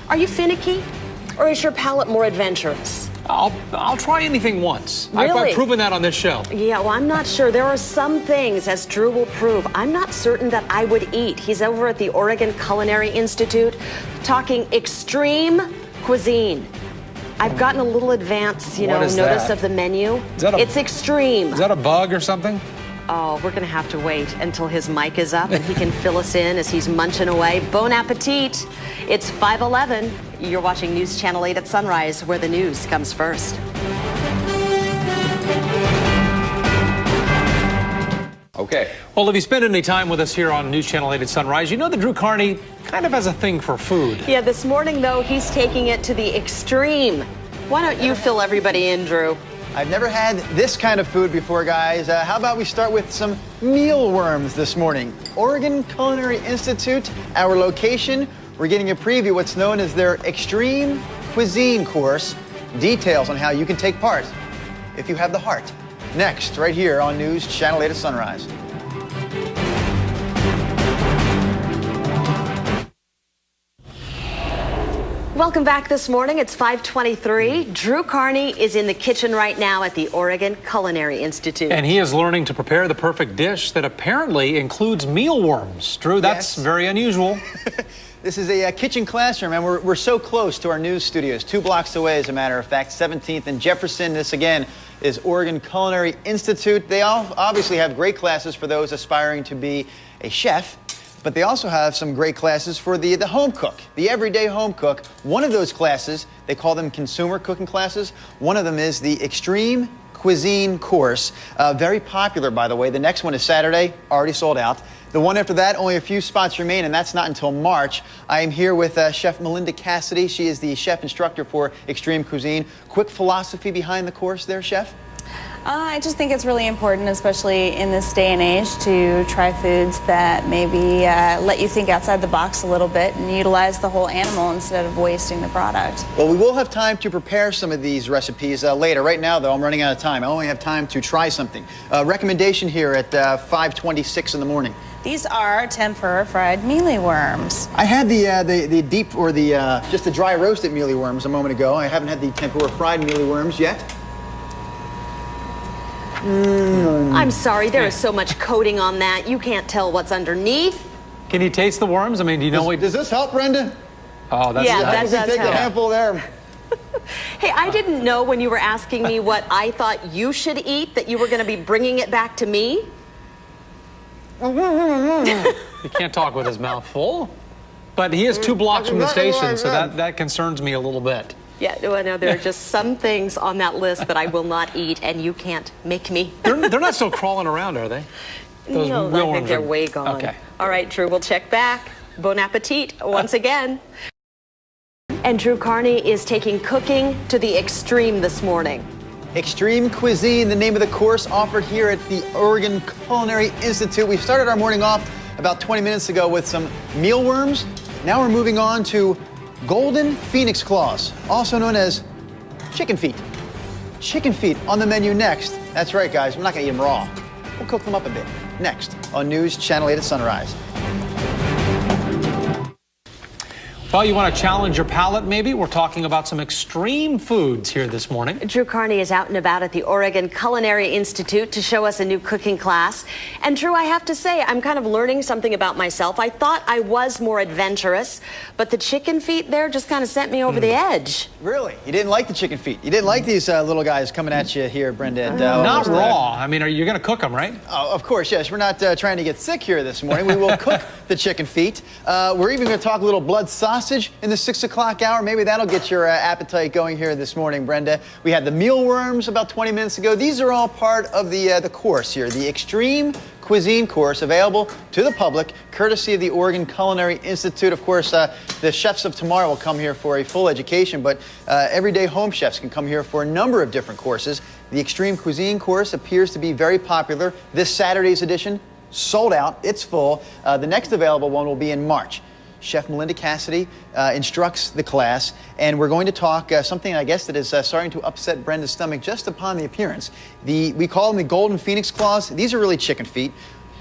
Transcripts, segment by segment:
Are you finicky? Or is your palate more adventurous? I'll try anything once. Really? I've proven that on this show. Yeah, well, I'm not sure. There are some things, as Drew will prove, I'm not certain that I would eat. He's over at the Oregon Culinary Institute talking extreme cuisine. I've gotten a little advance, notice of the menu. It's extreme. Is that a bug or something? Oh, we're going to have to wait until his mic is up and he can fill us in as he's munching away. Bon appetit. It's 5:11. You're watching News Channel 8 at sunrise, where the news comes first. Okay. Well, if you spend any time with us here on News Channel 8 at sunrise, you know that Drew Carney kind of has a thing for food. Yeah, this morning, though, he's taking it to the extreme. Why don't you fill everybody in, Drew? I've never had this kind of food before, guys. How about we start with some mealworms this morning? Oregon Culinary Institute, our location. We're getting a preview of what's known as their Extreme Cuisine course. Details on how you can take part if you have the heart. Next, right here on News Channel 8 at sunrise. Welcome back this morning. It's 5:23. Drew Carney is in the kitchen right now at the Oregon Culinary Institute. And he is learning to prepare the perfect dish that apparently includes mealworms. Drew, that's very unusual. This is a kitchen classroom, and we're so close to our news studios, 2 blocks away, as a matter of fact, 17th and Jefferson. This, again, is Oregon Culinary Institute. They all obviously have great classes for those aspiring to be a chef. But they also have some great classes for the home cook, the everyday home cook. One of those classes, they call them consumer cooking classes. One of them is the Extreme Cuisine course. Very popular, by the way. The next one is Saturday, already sold out. The one after that, only a few spots remain, and that's not until March. I am here with Chef Melinda Casady. She is the chef instructor for Extreme Cuisine. Quick philosophy behind the course there, Chef? I just think it's really important, especially in this day and age, to try foods that maybe let you think outside the box a little bit and utilize the whole animal instead of wasting the product. Well, we will have time to prepare some of these recipes later. Right now, though, I'm running out of time. I only have time to try something. Recommendation here at 5:26 in the morning. These are tempura fried mealy worms. I had the deep or the just the dry roasted mealy worms a moment ago. I haven't had the tempura fried mealy worms yet. I'm sorry, there is so much coating on that. You can't tell what's underneath. Can you taste the worms? I mean, do you know what? Does this help, Brenda? Oh, that's Yeah, that does take help. a handful there. Hey, I didn't know when you were asking me what I thought you should eat that you were going to be bringing it back to me. He can't talk with his mouth full. But he is 2 blocks from the station, so that concerns me a little bit. Yeah, no, there are just some things on that list that I will not eat, and you can't make me. They're not still crawling around, are they? Those No, I think mealworms they're are- way gone. Okay. All right, Drew, we'll check back. Bon appetit once again. And Drew Carney is taking cooking to the extreme this morning. Extreme Cuisine, the name of the course offered here at the Oregon Culinary Institute. We started our morning off about 20 minutes ago with some mealworms. Now we're moving on to golden phoenix claws, also known as chicken feet. Chicken feet on the menu next. That's right, guys. We're not going to eat them raw. We'll cook them up a bit. Next on News Channel 8 at sunrise. Well, you want to challenge your palate, maybe? We're talking about some extreme foods here this morning. Drew Carney is out and about at the Oregon Culinary Institute to show us a new cooking class. And Drew, I have to say, I'm kind of learning something about myself. I thought I was more adventurous, but the chicken feet there just kind of sent me over the edge. Really? You didn't like the chicken feet? You didn't like these little guys coming at you here, Brenda? Not raw. I mean, you're going to cook them, right? Oh, of course, yes. We're not trying to get sick here this morning. We will cook the chicken feet. We're even going to talk a little blood sausage in the 6 o'clock hour. Maybe that'll get your appetite going here this morning, Brenda. We had the mealworms about 20 minutes ago. These are all part of the course here, the Extreme Cuisine course, available to the public, courtesy of the Oregon Culinary Institute. Of course, the chefs of tomorrow will come here for a full education, but everyday home chefs can come here for a number of different courses. The Extreme Cuisine course appears to be very popular. This Saturday's edition, sold out. It's full. The next available one will be in March. Chef Melinda Casady instructs the class, and we're going to talk something, I guess, that is starting to upset Brenda's stomach just upon the appearance. We call them the golden phoenix claws. These are really chicken feet.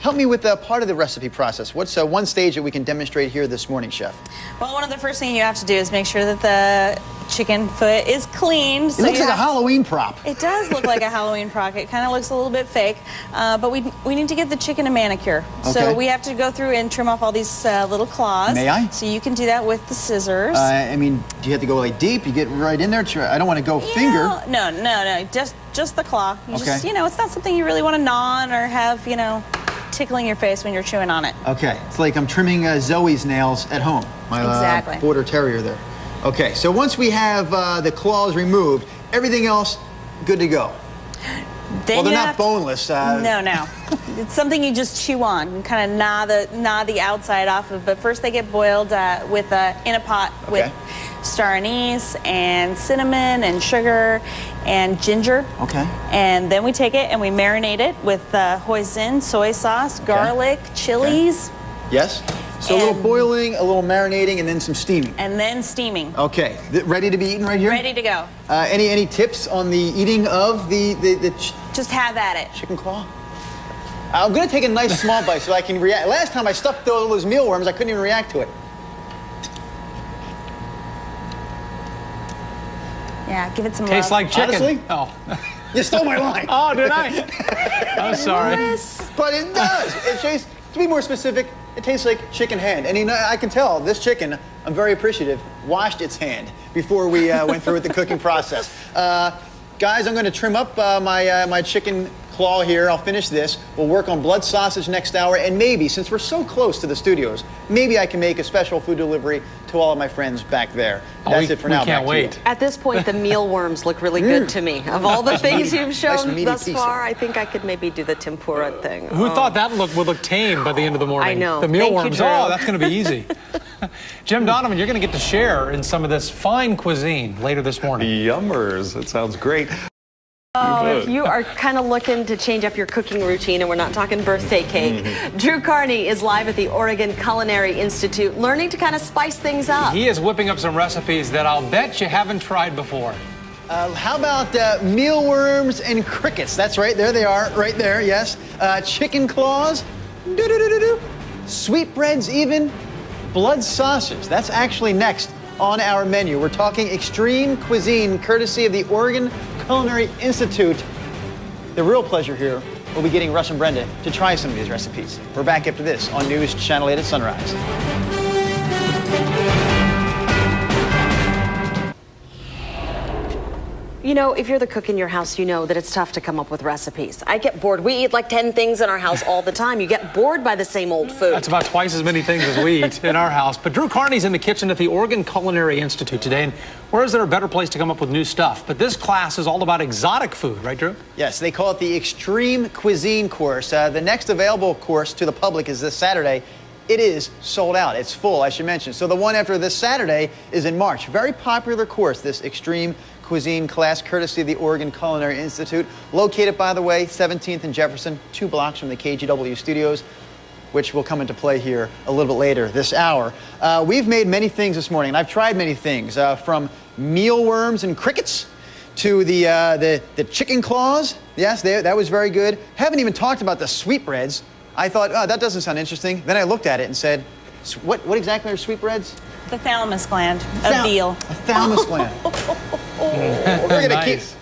Help me with part of the recipe process. What's one stage that we can demonstrate here this morning, Chef? Well, one of the first things you have to do is make sure that the chicken foot is cleaned. It looks like a Halloween prop. It does look like a Halloween prop. It kind of looks a little bit fake, but we need to get the chicken a manicure. Okay. So we have to go through and trim off all these little claws. May I? So you can do that with the scissors. I mean, do you have to go like deep? You get right in there? I don't want to go finger. No. Just the claw. You Okay. just, it's not something you really want to gnaw on or have, tickling your face when you're chewing on it. Okay, it's like I'm trimming Zoe's nails at home. My Exactly. border terrier there. Okay, so once we have the claws removed, everything else good to go. Then Well, they're you not have boneless. No. It's something you just chew on and kind of gnaw the outside off of. But first they get boiled in a pot with star anise and cinnamon and sugar and ginger. Okay. And then we take it and we marinate it with hoisin, soy sauce, garlic, chilies. Yes? So a little boiling, a little marinating, and then some steaming. And then steaming. Okay, ready to be eaten right here? Ready to go. Any tips on the eating of the Just have at it. chicken claw? I'm gonna take a nice small bite so I can react. Last time I stuffed those mealworms, I couldn't even react to it. Yeah, give it some Tastes love. like chicken. Honestly? Oh. You stole my line. Oh, did I? I'm sorry. But it does. It tastes, to be more specific, it tastes like chicken hand. And I can tell this chicken, I'm very appreciative, washed its hand before we went through with the cooking process. Guys, I'm going to trim up my chicken claw here. I'll finish this. We'll work on blood sausage next hour. And maybe, since we're so close to the studios, maybe I can make a special food delivery to all of my friends back there. That's it for now. We can't Back to you. wait. At this point, the mealworms look really good to me. Of all the things you've shown meaty thus piece. far, I think I could maybe do the tempura thing. Who thought that would look tame by the end of the morning? I know. The Thank you, mealworms. Drew. Oh, that's going to be easy. Jim Donovan, you're going to get to share in some of this fine cuisine later this morning. Yummers. That sounds great. Oh, if you are kind of looking to change up your cooking routine, and we're not talking birthday cake, Drew Carney is live at the Oregon Culinary Institute, learning to kind of spice things up. He is whipping up some recipes that I'll bet you haven't tried before. How about mealworms and crickets? That's right, there they are, right there, yes. Chicken claws, sweetbreads even, blood sausage. That's actually next on our menu. We're talking extreme cuisine, courtesy of the Oregon Culinary Institute. The real pleasure here will be getting Russ and Brenda to try some of these recipes. We're back after this on News Channel 8 at Sunrise. You know, if you're the cook in your house, you know that it's tough to come up with recipes. I get bored. We eat like 10 things in our house all the time. You get bored by the same old food. That's about twice as many things as we eat in our house. But Drew Carney's in the kitchen at the Oregon Culinary Institute today. And where is there a better place to come up with new stuff? But this class is all about exotic food, right, Drew? Yes, they call it the Extreme Cuisine course. The next available course to the public is this Saturday. It is sold out. It's full, I should mention. So the one after this Saturday is in March. Very popular course, this Extreme Cuisine class, courtesy of the Oregon Culinary Institute. Located, by the way, 17th and Jefferson, 2 blocks from the KGW studios, which will come into play here a little bit later this hour. We've made many things this morning, and I've tried many things, from mealworms and crickets to the chicken claws. Yes, that was very good. Haven't even talked about the sweetbreads. I thought, oh, that doesn't sound interesting. Then I looked at it and said, what exactly are sweetbreads? The thalamus gland of veal. A thalamus gland.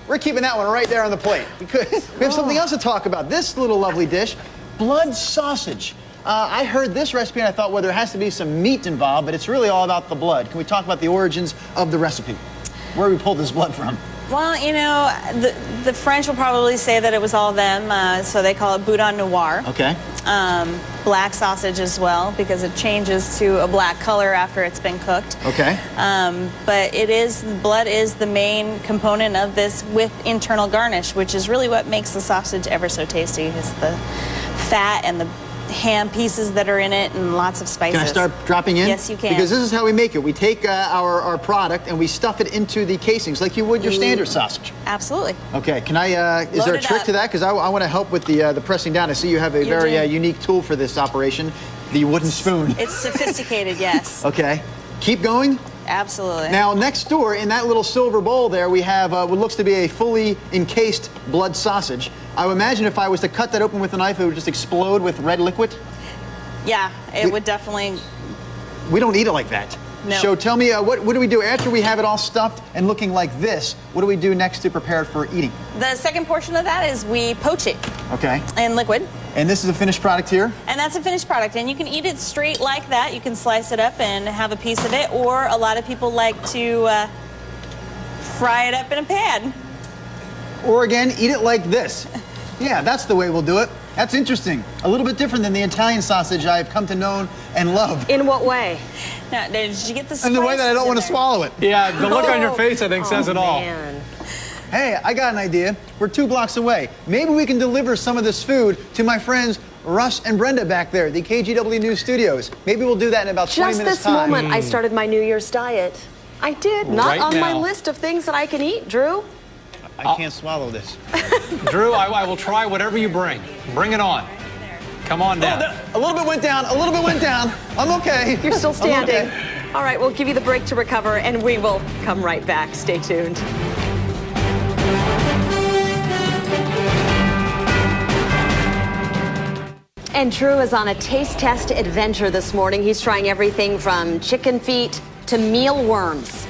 We're keeping that one right there on the plate. We have something else to talk about. This little lovely dish, blood sausage. I heard this recipe and I thought, well, there has to be some meat involved, but it's really all about the blood. Can we talk about the origins of the recipe? Where we pulled this blood from? Well, you know, the French will probably say that it was all them, so they call it boudin noir. Okay. Black sausage as well, because it changes to a black color after it's been cooked. Okay. But blood is the main component of this with internal garnish, which is really what makes the sausage ever so tasty, is the fat and the ham pieces that are in it and lots of spices. Can I start dropping in? Yes, you can. Because this is how we make it. We take our product and we stuff it into the casings like you would your standard sausage. Absolutely. Okay, can I, is there a Load it trick up. to that? Because I want to help with the pressing down. I see you have a very unique tool for this operation, the wooden spoon. It's sophisticated, yes. Okay, keep going. Absolutely. Now, next door, in that little silver bowl there, we have what looks to be a fully encased blood sausage. I would imagine if I was to cut that open with a knife, it would just explode with red liquid. Yeah, it would definitely. We don't eat it like that. No. So tell me, what do we do after we have it all stuffed and looking like this? What do we do next to prepare it for eating? The second portion of that is we poach it Okay. in liquid. And this is a finished product here? And that's a finished product. And you can eat it straight like that. You can slice it up and have a piece of it. Or a lot of people like to fry it up in a pan. Or again, eat it like this. Yeah, that's the way we'll do it. That's interesting. A little bit different than the Italian sausage I've come to know and love. In what way? Now, did you get the In the way that I don't want to to swallow it. Yeah, the look on your face, I think, says it all. Man. Hey, I got an idea. We're 2 blocks away. Maybe we can deliver some of this food to my friends Russ and Brenda back there, the KGW News Studios. Maybe we'll do that in about 20 Just minutes this time. moment, I started my New Year's diet. I did. Not Right on my now. list of things that I can eat, Drew. I can't swallow this. Drew, I will try whatever you bring. Bring it on. Come on down. A little bit went down, a little bit went down. I'm okay. You're still I'm standing. okay. All right, we'll give you the break to recover, and we will come right back. Stay tuned. And Drew is on a taste test adventure this morning. He's trying everything from chicken feet to mealworms.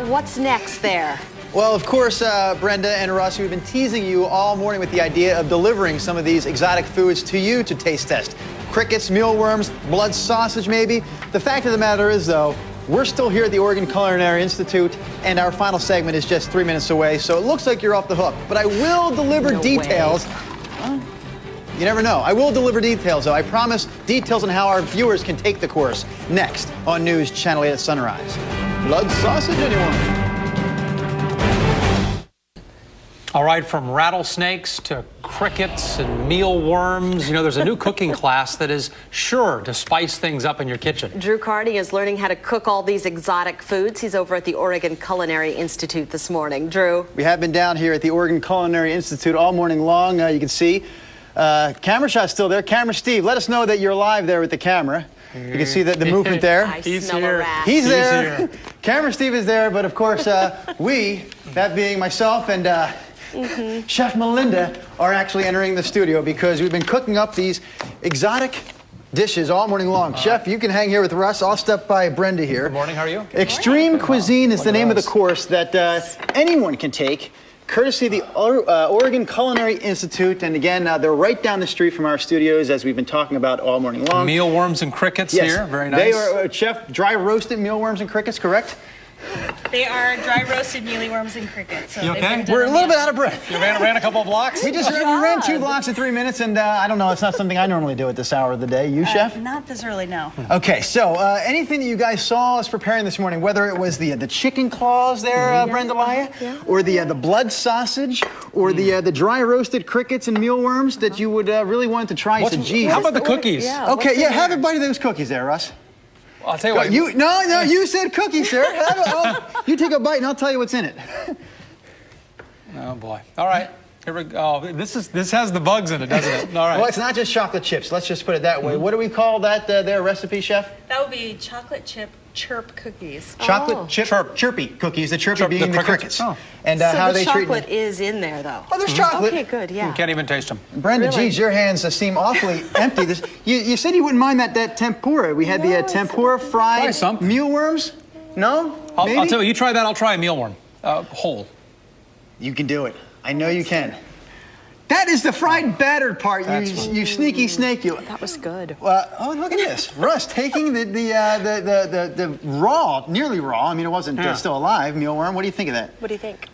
What's next there? Well, of course, Brenda and Russ, we've been teasing you all morning with the idea of delivering some of these exotic foods to you to taste test. Crickets, mealworms, blood sausage maybe. The fact of the matter is, though, we're still here at the Oregon Culinary Institute, and our final segment is just 3 minutes away, so it looks like you're off the hook. But I will deliver No details. Well, you never know. I will deliver details, though. I promise details on how our viewers can take the course. Next on News Channel 8 at Sunrise. Blood sausage, anyone? All right, from rattlesnakes to crickets and mealworms, you know, there's a new cooking class that is sure to spice things up in your kitchen. Drew Carney is learning how to cook all these exotic foods. He's over at the Oregon Culinary Institute this morning. Drew. We have been down here at the Oregon Culinary Institute all morning long. You can see camera shot's still there. Camera Steve, let us know that you're live there with the camera. You can see the movement there. I He's smell here. a rat. He's there. here. Camera Steve is there, but of course we, that being myself and Chef Melinda, are actually entering the studio because we've been cooking up these exotic dishes all morning long. Chef, you can hang here with Russ. I'll step by Brenda here. Good morning, how are you? Extreme Cuisine is the name of the course that anyone can take, courtesy of the Oregon Culinary Institute. And again, they're right down the street from our studios, as we've been talking about all morning long. Mealworms and crickets here, very nice. They are, Chef, dry roasted mealworms and crickets, correct? They are dry roasted mealyworms and crickets. So You they've okay? been done We're a in little the bit out of breath. You ran a couple of blocks? We ran 2 blocks in 3 minutes, and I don't know, it's not something I normally do at this hour of the day. You, Chef? Not this early, no. Okay, so anything that you guys saw us preparing this morning, whether it was the chicken claws there, Brenda Laya, or the blood sausage, or the dry roasted crickets and mealworms that you would really want to try. So, geez. How about the cookies? Yeah. Okay, what's in have there? a bite of those cookies there, Russ. I'll tell you what. You said cookies, sir. You take a bite and I'll tell you what's in it. Oh boy. All right. Here we go. Oh, this has the bugs in it, doesn't it? All right. Well, it's not just chocolate chips. Let's just put it that way. What do we call that, their recipe, Chef? That would be chocolate chip chirp cookies. Chocolate chirpy cookies, the chirpy being the crickets. Oh. And So how the they treat chocolate is in there, though. Oh, there's chocolate. Okay, good, yeah. You can't even taste them. Brenda, Really? geez, your hands seem awfully empty. You said you wouldn't mind that tempura. We had the tempura fried Try some. mealworms. No? I'll Maybe? tell you, you try that, I'll try a mealworm. Whole. You can do it. I know you can. That is the fried battered part. You sneaky snake, you. That was good. Oh, look at this. Russ taking the raw, nearly raw. I mean, it wasn't still alive mealworm. What do you think of that? What do you think?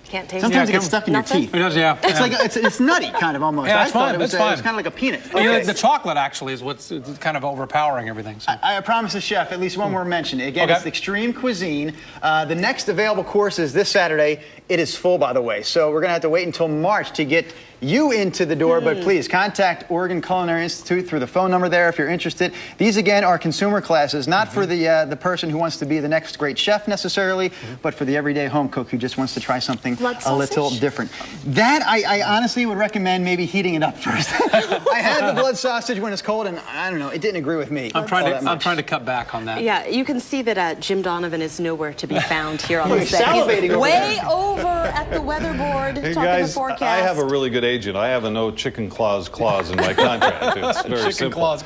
Can't taste Sometimes it. it gets stuck in Nothing? your teeth. It does, yeah. It's like it's nutty, kind of almost. Yeah, I it's thought fine, it was, it's fine. It's kind of like a peanut. You know, Okay. the chocolate actually is what's kind of overpowering everything. So. I promise the chef at least one more mention. Again, Okay. it's Extreme Cuisine. The next available course is this Saturday. It is full, by the way. So we're going to have to wait until March to get you into the door. But please contact Oregon Culinary Institute through the phone number there if you're interested. These, again, are consumer classes, not for the person who wants to be the next great chef necessarily, but for the everyday home cook who just wants to try something a little different. That, I honestly would recommend maybe heating it up first. I had the blood sausage when it's cold, and I don't know, it didn't agree with me. I'm trying to cut back on that. Yeah, you can see that Jim Donovan is nowhere to be found here on the He's set. salivating over Way there. over at the weatherboard Hey talking guys, the forecast. I have a really good agent. I have a no chicken claws in my contract. It's very Chicken simple. claws.